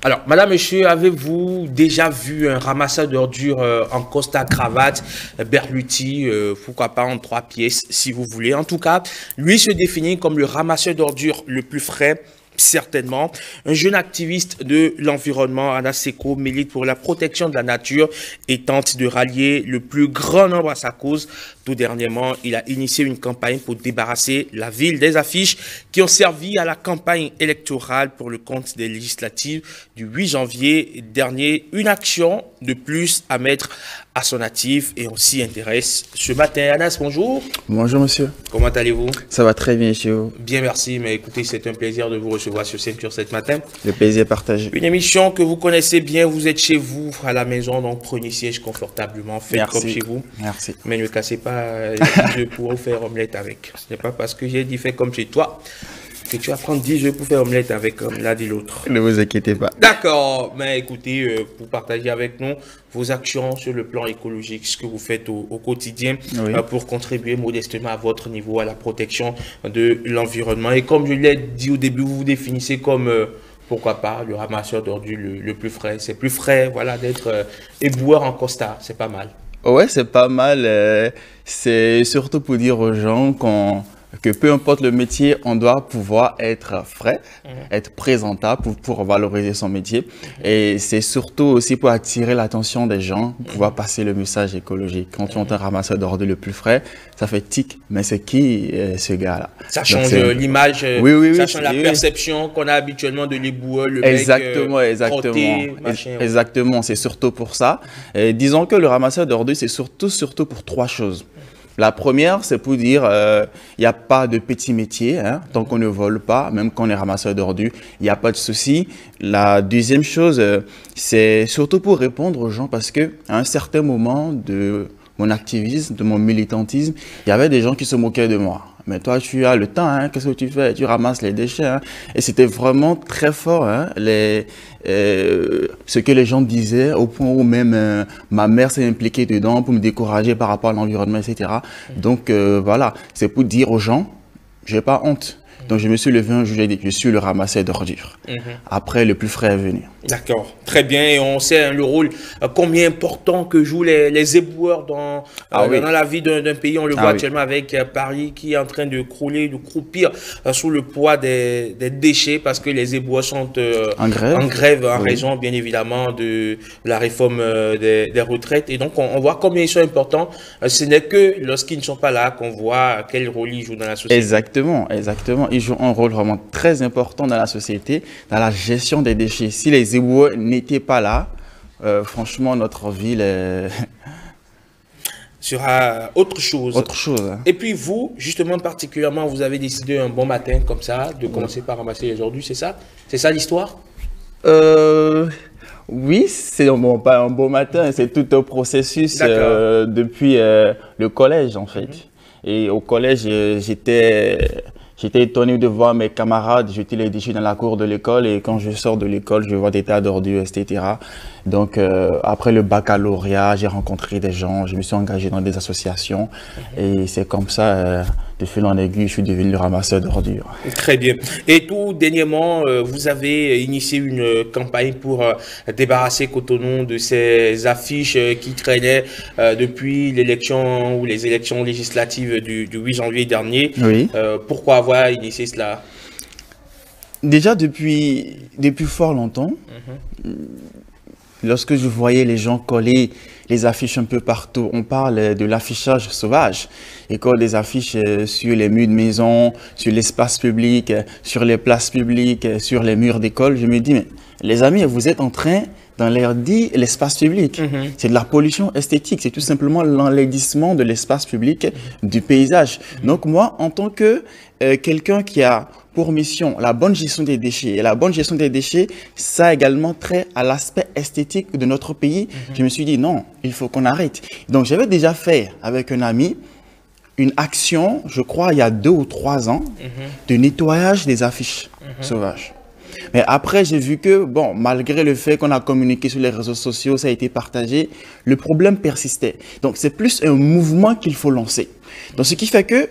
Alors, madame, monsieur, avez-vous déjà vu un ramasseur d'ordures en costard-cravate, Berluti, pourquoi pas en 3 pièces, si vous voulez. En tout cas, lui se définit comme le ramasseur d'ordures le plus frais. Certainement. Un jeune activiste de l'environnement, Anas Seko, milite pour la protection de la nature et tente de rallier le plus grand nombre à sa cause. Tout dernièrement, il a initié une campagne pour débarrasser la ville des affiches qui ont servi à la campagne électorale pour le compte des législatives du 8 janvier dernier. Une action de plus à mettre à son actif et on s'y intéresse ce matin. Anas, bonjour. Bonjour monsieur. Comment allez-vous? Ça va très bien chez vous. Bien, merci. Mais écoutez, c'est un plaisir de vous recevoir sur Ceinture ce matin. Le plaisir partagé. Une émission que vous connaissez bien, vous êtes chez vous, à la maison, donc prenez siège confortablement, faites comme chez vous. Merci. Mais ne cassez pas les œufs pour faire omelette avec. Ce n'est pas parce que j'ai dit fais comme chez toi que tu vas prendre 10 œufs pour faire omelette avec comme l'un et l'autre. Ne vous inquiétez pas. D'accord, mais écoutez, pour partager avec nous vos actions sur le plan écologique, ce que vous faites au quotidien Oui. Pour contribuer modestement à votre niveau à la protection de l'environnement. Et comme je l'ai dit au début, vous vous définissez comme, pourquoi pas, le ramasseur d'ordures le plus frais. C'est plus frais, voilà, d'être éboueur en costard, c'est pas mal. Ouais, c'est pas mal. C'est surtout pour dire aux gens que peu importe le métier, on doit pouvoir être frais, être présentable pour valoriser son métier. Et c'est surtout aussi pour attirer l'attention des gens, pouvoir passer le message écologique. Quand tu entends un ramasseur d'ordures le plus frais, ça fait tic. Mais c'est qui ce gars-là? Ça change l'image, oui, ça change la perception qu'on a habituellement de l'éboueur, le exactement, mec exactement. frotté, machin, ouais. Exactement, c'est surtout pour ça. Et disons que le ramasseur d'ordures, c'est surtout pour 3 choses. La première, c'est pour dire il n'y a pas de petit métier, hein, tant qu'on ne vole pas, même quand on est ramasseur d'ordures, il n'y a pas de souci. La deuxième chose, c'est surtout pour répondre aux gens parce qu'à un certain moment de mon activisme, de mon militantisme, il y avait des gens qui se moquaient de moi. Mais toi, tu as le temps, hein, qu'est-ce que tu fais? Tu ramasses les déchets. Hein. Et c'était vraiment très fort, hein, ce que les gens disaient, au point où même ma mère s'est impliquée dedans pour me décourager par rapport à l'environnement, etc. Donc voilà, c'est pour dire aux gens, j'ai pas honte. Donc je me suis levé un jour, j'ai dit, je suis le ramasseur d'ordures. Après, le plus frais est venu. D'accord, très bien. Et on sait hein, le rôle combien important que jouent les éboueurs dans la vie d'un pays. On le voit actuellement avec Paris qui est en train de crouler, de croupir sous le poids des déchets parce que les éboueurs sont en grève en raison bien évidemment de la réforme des retraites. Et donc on voit combien ils sont importants. Ce n'est que lorsqu'ils ne sont pas là qu'on voit quel rôle ils jouent dans la société. Exactement, exactement. Ils jouent un rôle vraiment très important dans la société, dans la gestion des déchets. Si les éboueurs n'étaient pas là, franchement, notre ville sera autre chose. Autre chose. Hein. Et puis vous, justement, particulièrement, vous avez décidé un bon matin comme ça, de commencer par ramasser les ordures, c'est ça? C'est ça l'histoire? Oui, c'est pas un beau matin, c'est tout un processus depuis le collège en fait. Et au collège, j'étais étonné de voir mes camarades jeter les déchets dans la cour de l'école et quand je sors de l'école, je vois des tas d'ordures, etc. Donc, après le baccalauréat, j'ai rencontré des gens, je me suis engagé dans des associations et c'est comme ça, de fil en aiguille, je suis devenu le ramasseur d'ordures. Très bien. Et tout dernièrement, vous avez initié une campagne pour débarrasser Cotonou de ces affiches qui traînaient depuis l'élection ou les élections législatives du 8 janvier dernier. Oui. Pourquoi avoir initié cela? Déjà depuis fort longtemps, lorsque je voyais les gens coller les affiches un peu partout, on parle de l'affichage sauvage. Ils collent des affiches sur les murs de maison, sur l'espace public, sur les places publiques, sur les murs d'école. Je me dis, mais les amis, vous êtes en train d'enlaidir l'espace public. C'est de la pollution esthétique, c'est tout simplement l'enlaidissement de l'espace public, du paysage. Donc moi, en tant que quelqu'un qui a pour mission la bonne gestion des déchets, et la bonne gestion des déchets, ça a également trait à l'aspect esthétique de notre pays, je me suis dit non, il faut qu'on arrête. Donc j'avais déjà fait avec un ami une action, je crois il y a 2 ou 3 ans, de nettoyage des affiches sauvages. Mais après, j'ai vu que, bon, malgré le fait qu'on a communiqué sur les réseaux sociaux, ça a été partagé, le problème persistait. Donc, c'est plus un mouvement qu'il faut lancer. Donc, ce qui fait que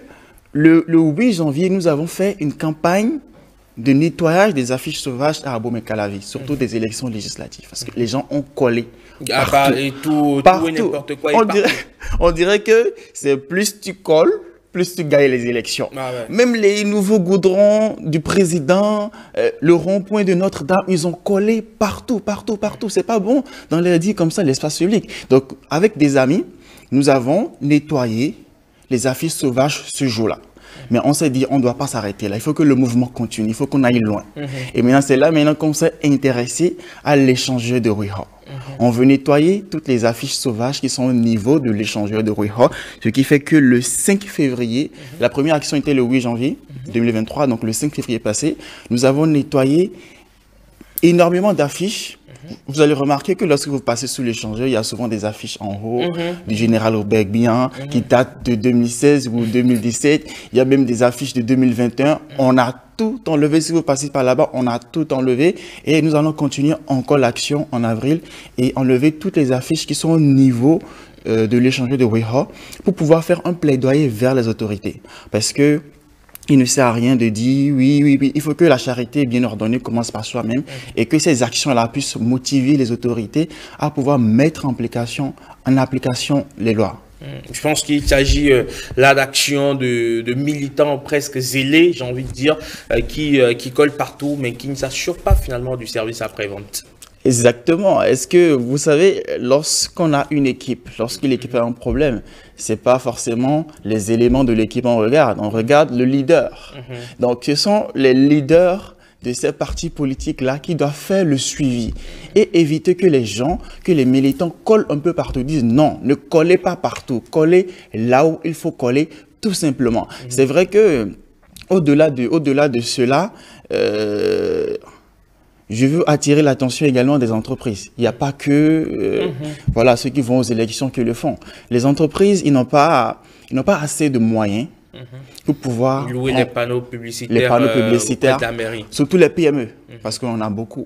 le 8 janvier, nous avons fait une campagne de nettoyage des affiches sauvages à Abomey-Calavi, surtout des élections législatives, parce que les gens ont collé partout. Et tout et n'importe quoi. On dirait que c'est plus tu colles, plus tu gagnes les élections. Ah ouais. Même les nouveaux goudrons du président, le rond-point de Notre-Dame, ils ont collé partout, partout, partout. C'est pas bon dans l'air dit comme ça, l'espace public. Donc, avec des amis, nous avons nettoyé les affiches sauvages ce jour-là. Mais on s'est dit, on ne doit pas s'arrêter là. Il faut que le mouvement continue, il faut qu'on aille loin. Et maintenant, c'est là maintenant qu'on s'est intéressé à l'échangeur de Ruiho. On veut nettoyer toutes les affiches sauvages qui sont au niveau de l'échangeur de Ruiho. Ce qui fait que le 5 février, la première action était le 8 janvier 2023, donc le 5 février passé, nous avons nettoyé énormément d'affiches. Vous allez remarquer que lorsque vous passez sous l'échangeur, il y a souvent des affiches en haut du général Obergbian qui datent de 2016 ou 2017. Il y a même des affiches de 2021. On a tout enlevé. Si vous passez par là-bas, on a tout enlevé. Et nous allons continuer encore l'action en avril et enlever toutes les affiches qui sont au niveau de l'échangeur de Ruiho pour pouvoir faire un plaidoyer vers les autorités. Parce que il ne sert à rien de dire oui. Il faut que la charité bien ordonnée commence par soi-même et que ces actions-là puissent motiver les autorités à pouvoir mettre en application les lois. Je pense qu'il s'agit là d'actions de militants presque zélés, j'ai envie de dire, qui collent partout, mais qui ne s'assurent pas finalement du service après-vente. Exactement. Est-ce que vous savez, lorsqu'on a une équipe, lorsque l'équipe a un problème, c'est pas forcément les éléments de l'équipe on regarde le leader. Donc ce sont les leaders de ces partis politiques-là qui doivent faire le suivi et éviter que les gens, que les militants collent un peu partout, disent non, ne collez pas partout, collez là où il faut coller tout simplement. C'est vrai que au-delà de cela, je veux attirer l'attention également des entreprises. Il n'y a pas que voilà, ceux qui vont aux élections qui le font. Les entreprises, ils n'ont pas assez de moyens pour pouvoir louer les panneaux publicitaires, de la mairie. Surtout les PME, parce qu'on a beaucoup.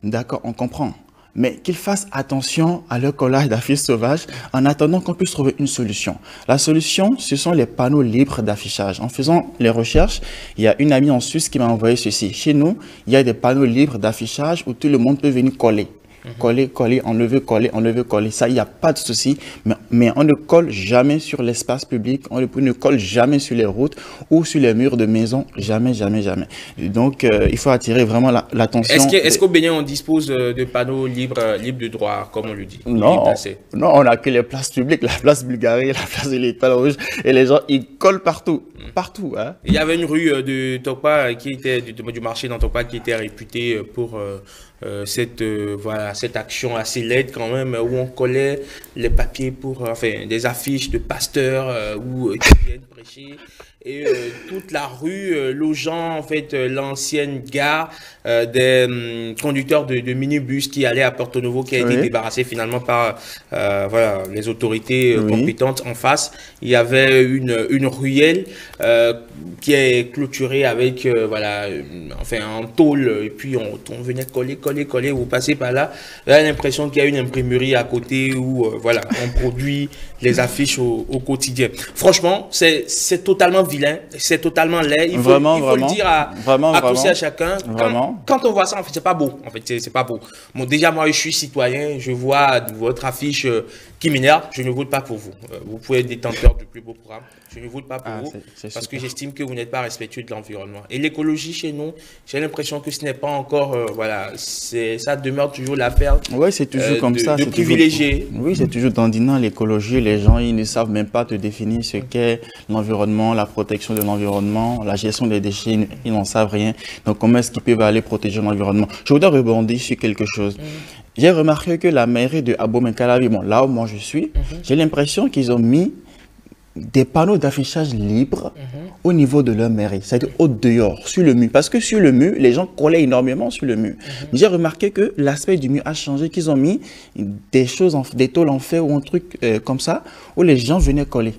D'accord, on comprend. Mais qu'ils fassent attention à leur collage d'affiches sauvages en attendant qu'on puisse trouver une solution. La solution, ce sont les panneaux libres d'affichage. En faisant les recherches, il y a une amie en Suisse qui m'a envoyé ceci. Chez nous, il y a des panneaux libres d'affichage où tout le monde peut venir coller. Coller, enlever, coller. Ça, il n'y a pas de souci. Mais on ne colle jamais sur l'espace public. On ne colle jamais sur les routes ou sur les murs de maison. Jamais. Donc, il faut attirer vraiment l'attention. Est-ce qu'au Bénin, on dispose de panneaux libres de droit, comme on le dit? Non, on n'a que les places publiques, la place Bulgarie, la place de l'Étoile Rouge. Et les gens, ils collent partout. Partout. Hein. Il y avait une rue de Tokpa, du marché dans Tokpa, qui était réputée pour... cette action assez laide quand même, où on collait les papiers pour des affiches de pasteurs qui viennent prêcher, et toute la rue logeant en fait l'ancienne gare des conducteurs de minibus qui allaient à Porto Novo, qui a été débarrassée finalement par les autorités compétentes en face. Il y avait une ruelle qui est clôturée avec en tôle, et puis on venait coller, vous passez par là, vous avez l'impression qu'il y a une imprimerie à côté où on produit les affiches au quotidien. Franchement, c'est totalement vilain, c'est totalement laid. Il faut le dire à tous et à chacun. Quand on voit ça, en fait, c'est pas beau. En fait, c'est pas beau. Bon, déjà, moi, je suis citoyen, je vois votre affiche qui m'énerve, je ne vote pas pour vous. Vous pouvez être détenteur du plus beau programme. Je ne vote pas pour vous parce que j'estime que vous n'êtes pas respectueux de l'environnement. Et l'écologie chez nous, j'ai l'impression que ce n'est pas encore, ça demeure toujours l'affaire c'est toujours comme ça, de privilégiés. Oui, c'est toujours dandinant l'écologie. Les gens, ils ne savent même pas te définir ce qu'est l'environnement, la protection de l'environnement, la gestion des déchets, ils n'en savent rien. Donc, comment est-ce qu'ils peuvent aller protéger l'environnement? Je voudrais rebondir sur quelque chose. J'ai remarqué que la mairie de Abomey-Calavi, là où moi je suis, j'ai l'impression qu'ils ont mis des panneaux d'affichage libres au niveau de leur mairie, c'est-à-dire au dehors, sur le mur. Parce que sur le mur, les gens collaient énormément sur le mur. J'ai remarqué que l'aspect du mur a changé, qu'ils ont mis des choses, des tôles en fer ou un truc comme ça, où les gens venaient coller.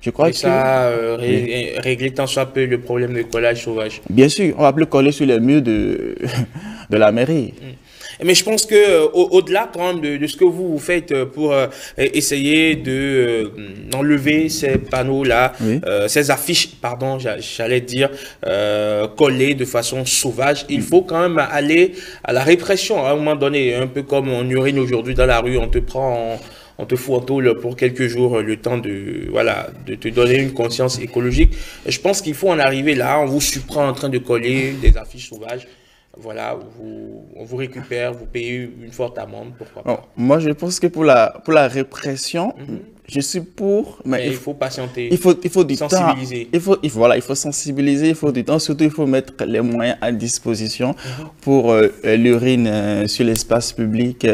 Je crois que ça régler tant soit peu le problème de collage sauvage. Bien sûr, on va plus coller sur les murs de la mairie. Mais je pense que au-delà quand même de ce que vous faites pour essayer de enlever ces panneaux-là, Oui. ces affiches, pardon, j'allais dire, collées de façon sauvage, il faut quand même aller à la répression à un moment donné, un peu comme on urine aujourd'hui dans la rue, on te prend, on te fout en tôle pour quelques jours, le temps de, voilà, de te donner une conscience écologique. Et je pense qu'il faut en arriver là, on vous surprend en train de coller des affiches sauvages. Voilà, on vous récupère, vous payez une forte amende, pourquoi pas. Bon, moi, je pense que pour la répression, je suis pour, mais il faut patienter, il faut du sensibiliser. Temps. Voilà, il faut sensibiliser, il faut du temps. Surtout, il faut mettre les moyens à disposition pour l'urine sur l'espace public.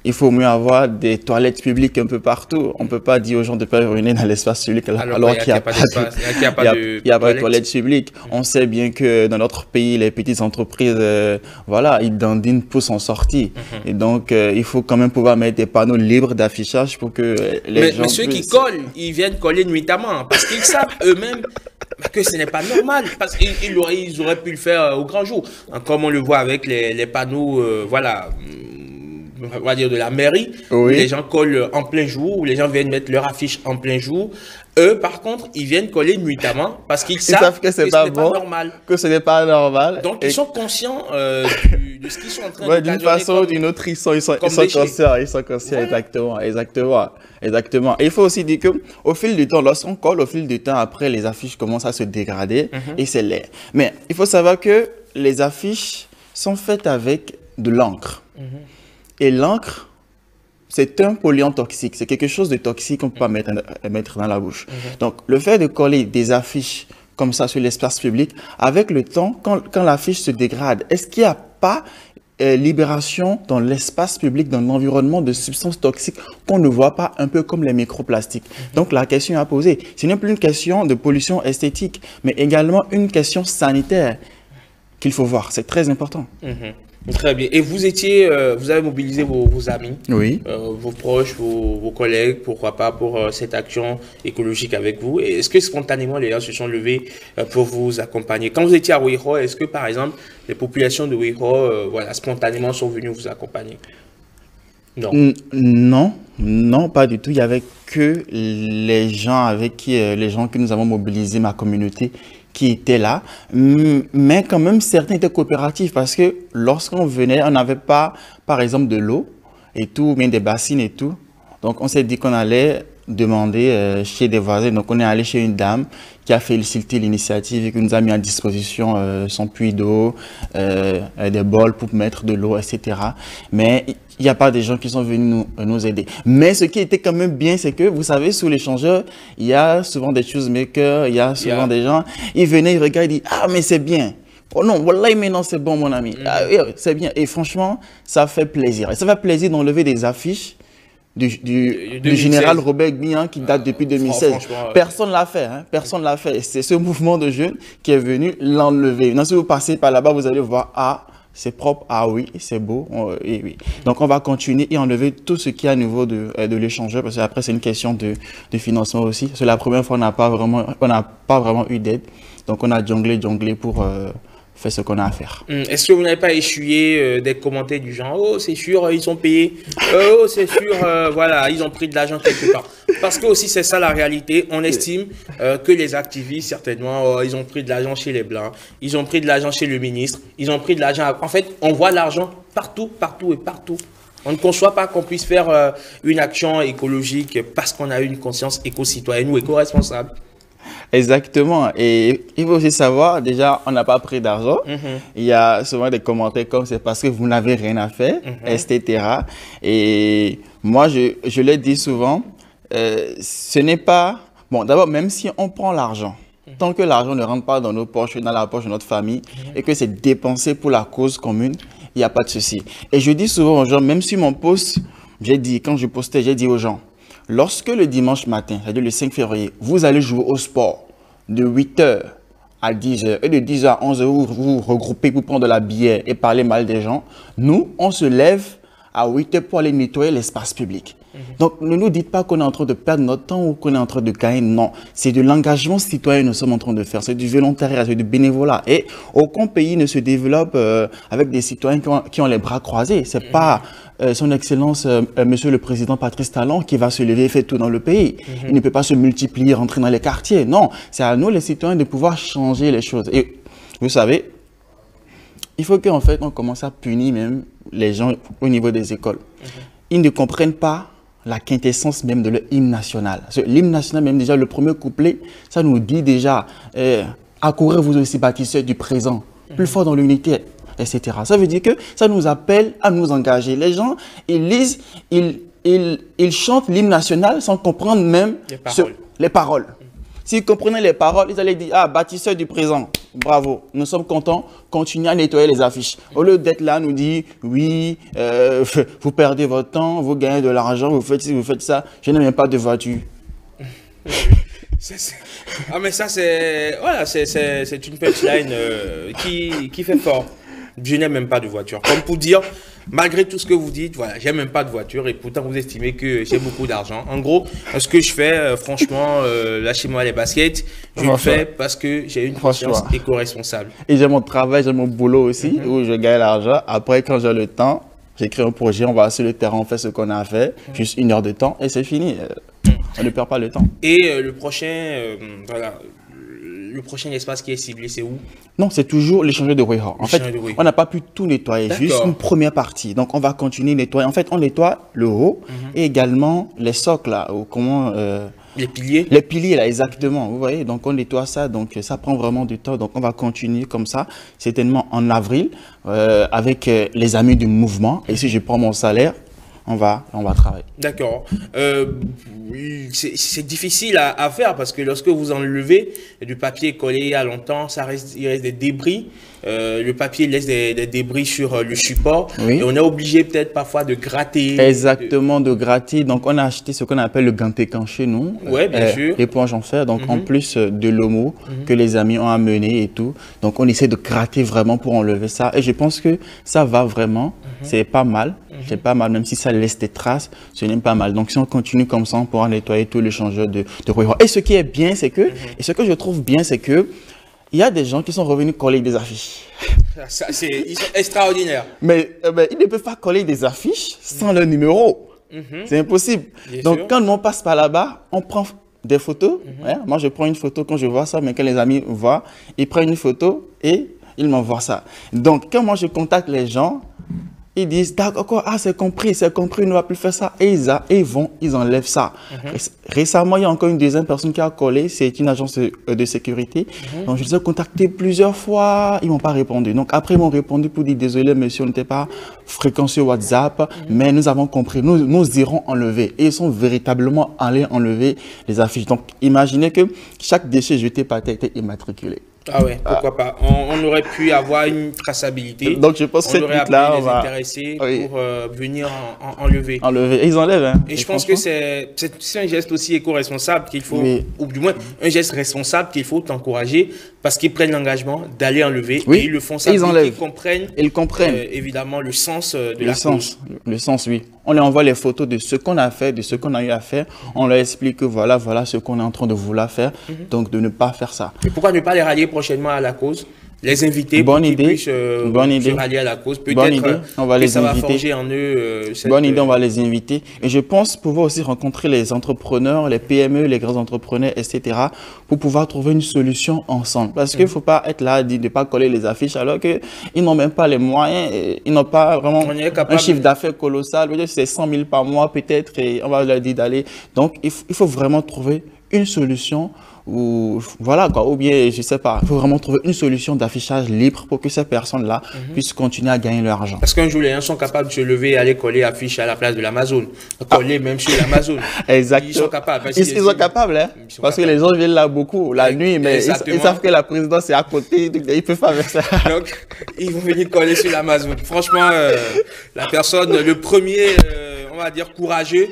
Il faut mieux avoir des toilettes publiques un peu partout. On ne peut pas dire aux gens de ne pas uriner dans l'espace public alors qu'il n'y a pas de toilettes publiques. On sait bien que dans notre pays, les petites entreprises, voilà, ils dandinent pour s'en sortir. Et donc, il faut quand même pouvoir mettre des panneaux libres d'affichage pour que les gens... Mais ceux qui collent, ils viennent coller nuitamment parce qu'ils savent eux-mêmes que ce n'est pas normal, parce qu'ils auraient pu le faire au grand jour. Comme on le voit avec les panneaux, voilà... on va dire de la mairie, où les gens collent en plein jour, où les gens viennent mettre leur affiche en plein jour. Eux, par contre, ils viennent coller nuitamment parce qu'ils savent que ce n'est pas normal. Que ce n'est pas normal. Donc, ils sont conscients de ce qu'ils sont en train de faire. D'une façon ou d'une autre, ils sont conscients. Ils sont conscients, exactement. Et il faut aussi dire qu'au fil du temps, lorsqu'on colle, au fil du temps, après, les affiches commencent à se dégrader et c'est laid. Mais il faut savoir que les affiches sont faites avec de l'encre. Et l'encre, c'est un polluant toxique. C'est quelque chose de toxique qu'on ne peut pas mettre dans la bouche. Donc, le fait de coller des affiches comme ça sur l'espace public, avec le temps, quand l'affiche se dégrade, est-ce qu'il n'y a pas libération dans l'espace public, dans l'environnement de substances toxiques qu'on ne voit pas, un peu comme les microplastiques? Donc, la question à poser, ce n'est plus une question de pollution esthétique, mais également une question sanitaire qu'il faut voir. C'est très important. Très bien. Et vous avez mobilisé vos amis, vos proches, vos collègues, pourquoi pas, pour cette action écologique avec vous. Et est-ce que spontanément les gens se sont levés pour vous accompagner? Quand vous étiez à Wiro, est-ce que par exemple les populations de Wiro, voilà, spontanément sont venues vous accompagner? Non. Non, pas du tout. Il n'y avait que les gens que nous avons mobilisés, ma communauté, qui étaient là, mais quand même certains étaient coopératifs parce que lorsqu'on venait, on n'avait pas, par exemple, de l'eau et tout, bien des bassines et tout. Donc on s'est dit qu'on allait demander chez des voisins. Donc on est allé chez une dame qui a félicité l'initiative et qui nous a mis à disposition son puits d'eau, des bols pour mettre de l'eau, etc. Mais il n'y a pas des gens qui sont venus nous aider. Mais ce qui était quand même bien, c'est que, vous savez, sous l'échangeur, il y a souvent des choose-makers, il y a souvent des gens, ils venaient, ils regardaient, ils disent « Ah, mais c'est bien !» Oh non, voilà, mais non, c'est bon, mon ami. Ah, c'est bien. Et franchement, ça fait plaisir. Et ça fait plaisir d'enlever des affiches du général Robert Gbian qui date depuis 2016. Personne ne l'a fait. Hein? Personne ne l'a fait. C'est ce mouvement de jeunes qui est venu l'enlever. Maintenant, si vous passez par là-bas, vous allez voir, ah, c'est propre, ah oui, c'est beau. Et oui. Donc, on va continuer et enlever tout ce qui est à niveau de l'échangeur, parce qu'après, c'est une question de financement aussi. C'est la première fois qu'on n'a pas vraiment eu d'aide. Donc, on a jonglé pour faire ce qu'on a à faire. Est-ce que vous n'avez pas essuyé des commentaires du genre « Oh, c'est sûr, ils sont payés. Oh, c'est sûr, voilà, ils ont pris de l'argent quelque part. » Parce que aussi, c'est ça la réalité. On estime que les activistes, certainement, ils ont pris de l'argent chez les Blancs. Ils ont pris de l'argent chez le ministre. Ils ont pris de l'argent... En fait, on voit l'argent partout. On ne conçoit pas qu'on puisse faire une action écologique parce qu'on a une conscience éco-citoyenne ou éco-responsable. Exactement. Et il faut aussi savoir, déjà, on n'a pas pris d'argent. Il y a souvent des commentaires comme c'est parce que vous n'avez rien à faire, etc. Et moi, je le dis souvent, ce n'est pas... Bon, d'abord, même si on prend l'argent, tant que l'argent ne rentre pas dans nos poches, dans la poche de notre famille, et que c'est dépensé pour la cause commune, il n'y a pas de souci. Et je dis souvent aux gens, même si mon post, quand je postais, j'ai dit aux gens, lorsque le dimanche matin, c'est-à-dire le 5 février, vous allez jouer au sport de 8h à 10h et de 10h à 11h, vous vous regroupez pour prendre de la bière et parler mal des gens, nous, on se lève à 8h pour aller nettoyer l'espace public. Donc, ne nous dites pas qu'on est en train de perdre notre temps ou qu'on est en train de gagner. Non, c'est de l'engagement citoyen que nous sommes en train de faire. C'est du volontariat, c'est du bénévolat. Et aucun pays ne se développe avec des citoyens qui ont les bras croisés. C'est pas son Excellence, Monsieur le Président Patrice Talon, qui va se lever et faire tout dans le pays. Il ne peut pas se multiplier, rentrer dans les quartiers. Non, c'est à nous, les citoyens, de pouvoir changer les choses. Et vous savez, il faut qu'en fait, on commence à punir même les gens au niveau des écoles. Ils ne comprennent pas la quintessence même de l'hymne national. L'hymne national, même déjà, le premier couplet, ça nous dit déjà, accourez vous aussi bâtisseurs du présent, plus fort dans l'unité, etc. Ça veut dire que ça nous appelle à nous engager. Les gens, ils lisent, ils chantent l'hymne national sans comprendre même les paroles. S'ils comprenaient les paroles, ils allaient dire, ah, bâtisseurs du présent, bravo, nous sommes contents, continuez à nettoyer les affiches. Au lieu d'être là, nous dire, oui, vous perdez votre temps, vous gagnez de l'argent, vous faites ci, vous faites ça, je n'ai même pas de voiture. Ah, mais ça, c'est voilà, c'est une punchline qui fait fort. Je n'ai même pas de voiture. Comme pour dire, malgré tout ce que vous dites, voilà, j'ai même pas de voiture et pourtant vous estimez que j'ai beaucoup d'argent. En gros, ce que je fais, franchement, lâchez-moi les baskets, je le fais parce que j'ai une conscience éco-responsable. Et j'ai mon travail, j'ai mon boulot aussi, où je gagne l'argent. Après, quand j'ai le temps, j'écris un projet, on va sur le terrain, on fait ce qu'on a à faire, juste 1 heure de temps et c'est fini. On ne perd pas le temps. Et le prochain, voilà. Le prochain espace qui est ciblé, c'est où? Non, c'est toujours l'échangeur de Weho. En fait, on n'a pas pu tout nettoyer, juste une première partie. Donc, on va continuer à nettoyer. En fait, on nettoie le haut et également les socles, là, ou comment... les piliers? Les piliers, là, exactement. Vous voyez, donc on nettoie ça, donc ça prend vraiment du temps. Donc, on va continuer comme ça, certainement en avril, avec les amis du mouvement. Et si je prends mon salaire, on va travailler. D'accord. C'est difficile à faire parce que lorsque vous enlevez du papier collé il y a longtemps, il reste des débris. Le papier laisse des débris sur le support. Oui. Et on est obligé peut-être parfois de gratter. Exactement, de gratter. Donc, on a acheté ce qu'on appelle le gantécan chez nous. Oui, bien sûr. L'éponge en fer. Donc, en plus de l'homo que les amis ont amené et tout. Donc, on essaie de gratter vraiment pour enlever ça. Et je pense que ça va vraiment. C'est pas mal. C'est pas mal. Même si ça laisse des traces, ce n'est pas mal. Donc, si on continue comme ça, on pourra nettoyer tout l'échangeur de Weho. Et ce qui est bien, c'est que, et ce que je trouve bien, c'est que, il y a des gens qui sont revenus coller des affiches. Ils sont extraordinaires. Mais ils ne peuvent pas coller des affiches sans leur numéro. C'est impossible. Donc, quand on passe par là-bas, on prend des photos. Moi, je prends une photo quand je vois ça, mais quand les amis voient, ils prennent une photo et ils m'envoient ça. Donc, quand moi, je contacte les gens, ils disent, d'accord, ah, c'est compris, on ne va plus faire ça. Et ils enlèvent ça. Récemment, il y a encore une deuxième personne qui a collé, c'est une agence de sécurité. Donc, je les ai contactés plusieurs fois, ils ne m'ont pas répondu. Donc, après, ils m'ont répondu pour dire, désolé, monsieur, on n'était pas fréquent sur WhatsApp, mais nous avons compris, nous irons enlever. Et ils sont véritablement allés enlever les affiches. Donc, imaginez que chaque déchet jeté par terre était immatriculé. Ah ouais, pourquoi pas. On aurait pu avoir une traçabilité. Donc je pense que cette lutte-là, on va intéressés pour venir enlever. Et ils enlèvent. Hein. Et je pense que c'est un geste aussi éco-responsable qu'il faut, ou du moins un geste responsable qu'il faut encourager parce qu'ils prennent l'engagement d'aller enlever. Et ils le font ça. Ils comprennent. Évidemment le sens de la cause. Le sens, oui. On leur envoie les photos de ce qu'on a fait, de ce qu'on a eu à faire. On leur explique que voilà ce qu'on est en train de vouloir faire. Donc, de ne pas faire ça. Et pourquoi ne pas les rallier prochainement à la cause? Les inviter pour qu'ils puissent se rallier à la cause. Peut-être on va les ça inviter. Va forger en eux Bonne idée, on va les inviter. Et je pense pouvoir aussi rencontrer les entrepreneurs, les PME, les grands entrepreneurs, etc. pour pouvoir trouver une solution ensemble. Parce qu'il ne faut pas être là, de ne pas coller les affiches alors qu'ils n'ont même pas les moyens, ils n'ont pas vraiment un chiffre d'affaires colossal. C'est 100 000 par mois peut-être et on va leur dire d'aller. Donc, il faut vraiment trouver une solution ou voilà quoi, ou bien je sais pas, il faut vraiment trouver une solution d'affichage libre pour que ces personnes-là puissent continuer à gagner leur argent. Parce qu'un jour les gens sont capables de se lever et aller coller affiches à la place de l'Amazon, coller même sur l'Amazon. Exactement. Ils sont capables. Ils sont capables, hein, parce que les gens viennent là beaucoup la nuit, mais ils savent que la présidence est à côté, ils peuvent pas faire ça. Donc ils vont venir coller sur l'Amazon. Franchement, la personne, le premier, on va dire courageux,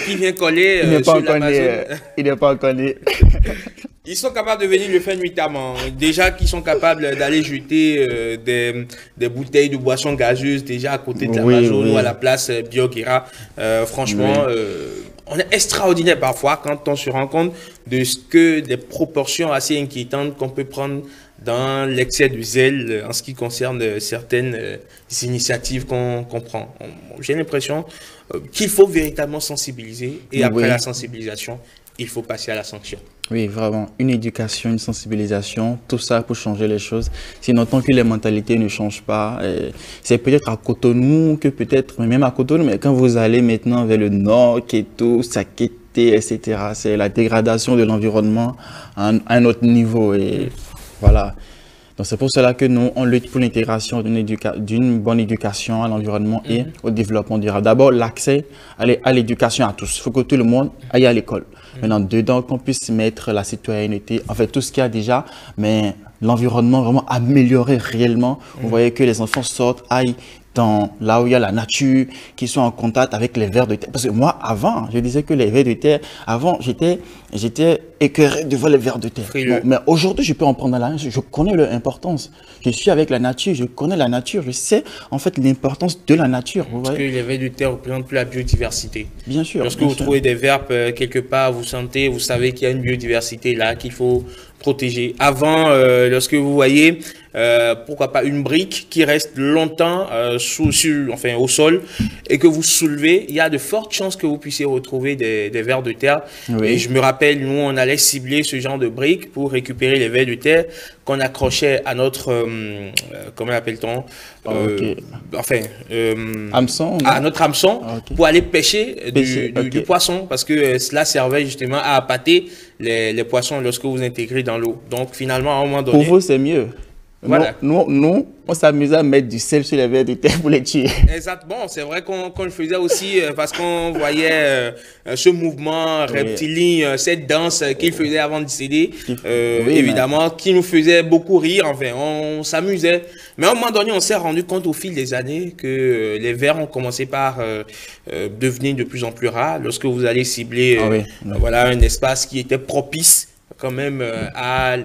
qui vient coller sur l'Amazon. Il n'est pas encore né. Ils sont capables de venir le faire nuitamment. Déjà qu'ils sont capables d'aller jeter des bouteilles de boissons gazeuses déjà à côté de l'Amazon ou à la place Bioguera. Franchement, on est extraordinaire parfois quand on se rend compte de ce que des proportions assez inquiétantes qu'on peut prendre dans l'excès de zèle en ce qui concerne certaines initiatives qu'on prend. J'ai l'impression qu'il faut véritablement sensibiliser et après la sensibilisation, il faut passer à la sanction. Oui, vraiment. Une éducation, une sensibilisation, tout ça pour changer les choses. Sinon, tant que les mentalités ne changent pas, c'est peut-être à Cotonou que peut-être, même à Cotonou, mais quand vous allez maintenant vers le nord, Kéto, Sakété, etc., c'est la dégradation de l'environnement à un autre niveau. Et voilà. Donc, c'est pour cela que nous, on lutte pour l'intégration d'une bonne éducation à l'environnement et au développement durable. D'abord, l'accès à l'éducation à tous. Il faut que tout le monde aille à l'école. Maintenant, dedans, qu'on puisse mettre la citoyenneté, en fait, tout ce qu'il y a déjà, mais l'environnement vraiment amélioré réellement. Vous voyez que les enfants sortent, aillent là où il y a la nature, qui sont en contact avec les vers de terre. Parce que moi, avant, je disais que les vers de terre, avant, j'étais écœuré de voir les vers de terre. Bon, mais aujourd'hui, je peux en prendre la main. Je connais leur importance. Je suis avec la nature, je connais la nature. Je sais, en fait, l'importance de la nature. Vous Parce voyez? que les vers de terre représentent plus la biodiversité. Bien sûr. Lorsque vous trouvez des verbes quelque part, vous savez qu'il y a une biodiversité là qu'il faut protéger. Avant, lorsque vous voyez, pourquoi pas une brique qui reste longtemps au sol et que vous soulevez, il y a de fortes chances que vous puissiez retrouver des vers de terre. Et je me rappelle, nous, on allait cibler ce genre de briques pour récupérer les vers de terre qu'on accrochait à notre, comment l'appelle-t-on, hameçon, à notre hameçon pour aller pêcher du poisson parce que cela servait justement à appâter les poissons lorsque vous intégrez dans l'eau. Donc finalement, à un moment donné... Pour vous, c'est mieux. Voilà. Nous, on s'amusait à mettre du sel sur les vers de terre pour les tuer. Exactement, c'est vrai qu'on le faisait aussi parce qu'on voyait ce mouvement reptilien, cette danse qu'il faisait avant de décéder, évidemment, qui nous faisait beaucoup rire, enfin, on s'amusait. Mais à un moment donné, on s'est rendu compte au fil des années que les vers ont commencé par devenir de plus en plus rares. Lorsque vous allez cibler voilà, un espace qui était propice quand même à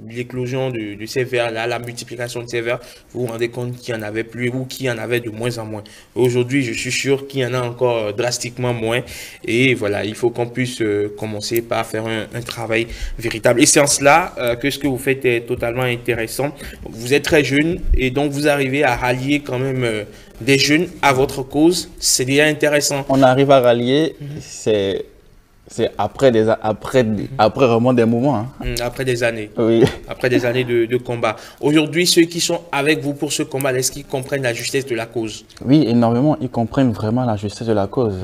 l'éclosion de ces vers-là, la multiplication de ces vers, vous vous rendez compte qu'il n'y en avait plus ou qu'il y en avait de moins en moins. Aujourd'hui, je suis sûr qu'il y en a encore drastiquement moins. Et voilà, il faut qu'on puisse commencer par faire un travail véritable. Et c'est en cela que ce que vous faites est totalement intéressant. Vous êtes très jeune et donc vous arrivez à rallier quand même des jeunes à votre cause. C'est déjà intéressant. On arrive à rallier, c'est après vraiment des moments. Hein. Après des années. Oui. Après des années de combat. Aujourd'hui, ceux qui sont avec vous pour ce combat, est-ce qu'ils comprennent la justesse de la cause? Oui, énormément. Ils comprennent vraiment la justesse de la cause.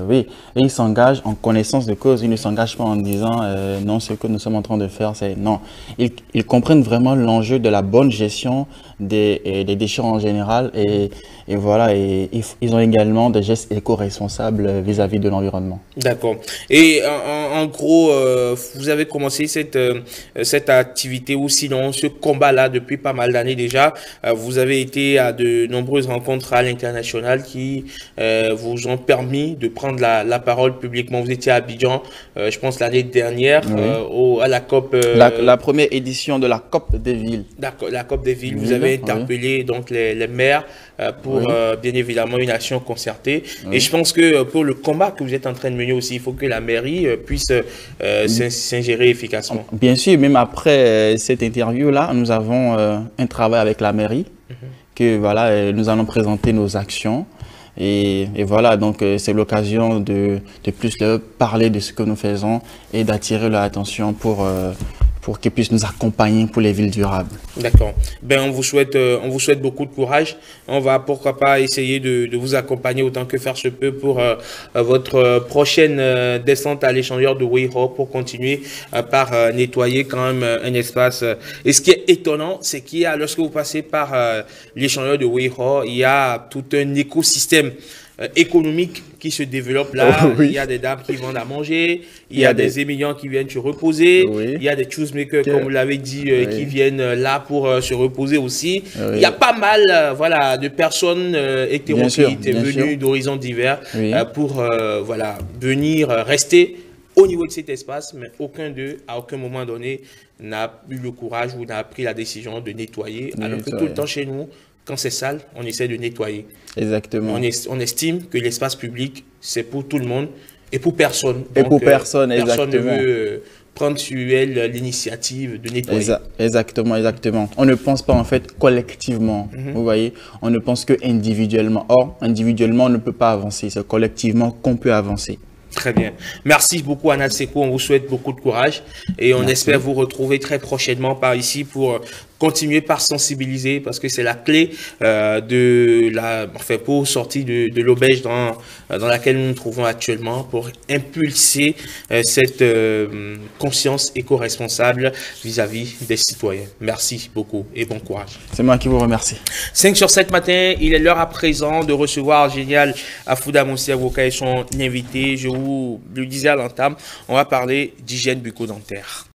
Oui. Et ils s'engagent en connaissance de cause. Ils ne s'engagent pas en disant non, ce que nous sommes en train de faire, c'est non. Ils comprennent vraiment l'enjeu de la bonne gestion des déchets en général. Et voilà, et ils ont également des gestes éco-responsables vis-à-vis de l'environnement. D'accord. Et en gros, vous avez commencé cette activité ou sinon ce combat-là depuis pas mal d'années déjà. Vous avez été à de nombreuses rencontres à l'international qui vous ont permis de prendre la parole publiquement. Vous étiez à Abidjan, je pense l'année dernière, à la COP. La première édition de la COP des villes. D'accord, la COP des villes. Vous avez interpellé donc les maires pour bien évidemment une action concertée. Et je pense que pour le combat que vous êtes en train de mener aussi, il faut que la mairie puisse s'ingérer efficacement. Bien sûr, même après cette interview-là, nous avons un travail avec la mairie, que voilà, nous allons présenter nos actions. Et voilà, donc c'est l'occasion de plus leur parler de ce que nous faisons et d'attirer leur attention pour qu'ils puissent nous accompagner pour les villes durables. D'accord. Ben, on vous souhaite beaucoup de courage. On va, pourquoi pas, essayer de vous accompagner autant que faire se peut pour votre prochaine descente à l'échangeur de Weiho pour continuer par nettoyer quand même un espace. Et ce qui est étonnant, c'est qu'il y a, lorsque vous passez par l'échangeur de Weiho, il y a tout un écosystème économique qui se développe là. Il y a des dames qui vendent à manger, il y a des émigrants qui viennent se reposer, il y a des choosemakers, comme vous l'avez dit, qui viennent là pour se reposer aussi. Il y a pas mal voilà, de personnes hétéroclites venues d'horizons divers pour voilà, venir rester au niveau de cet espace, mais aucun d'eux, à aucun moment donné, n'a eu le courage ou n'a pris la décision de nettoyer, alors que tout le temps chez nous, quand c'est sale, on essaie de nettoyer. Exactement. On estime que l'espace public, c'est pour tout le monde et pour personne. Et pour personne, personne ne exactement. veut prendre sur elle l'initiative de nettoyer. Exactement, exactement. On ne pense pas en fait collectivement, vous voyez. On ne pense que individuellement. Or, individuellement, on ne peut pas avancer. C'est collectivement qu'on peut avancer. Très bien. Merci beaucoup, Anna Seko. On vous souhaite beaucoup de courage et on espère vous retrouver très prochainement par ici pour continuer par sensibiliser parce que c'est la clé pour sortir de l'auberge dans laquelle nous nous trouvons actuellement pour impulser cette conscience éco-responsable vis-à-vis des citoyens. Merci beaucoup et bon courage. C'est moi qui vous remercie. 5 sur 7 matin, il est l'heure à présent de recevoir Génial Afouda Moussi Avocat et son invité. Je vous le disais à l'entame, on va parler d'hygiène bucco-dentaire.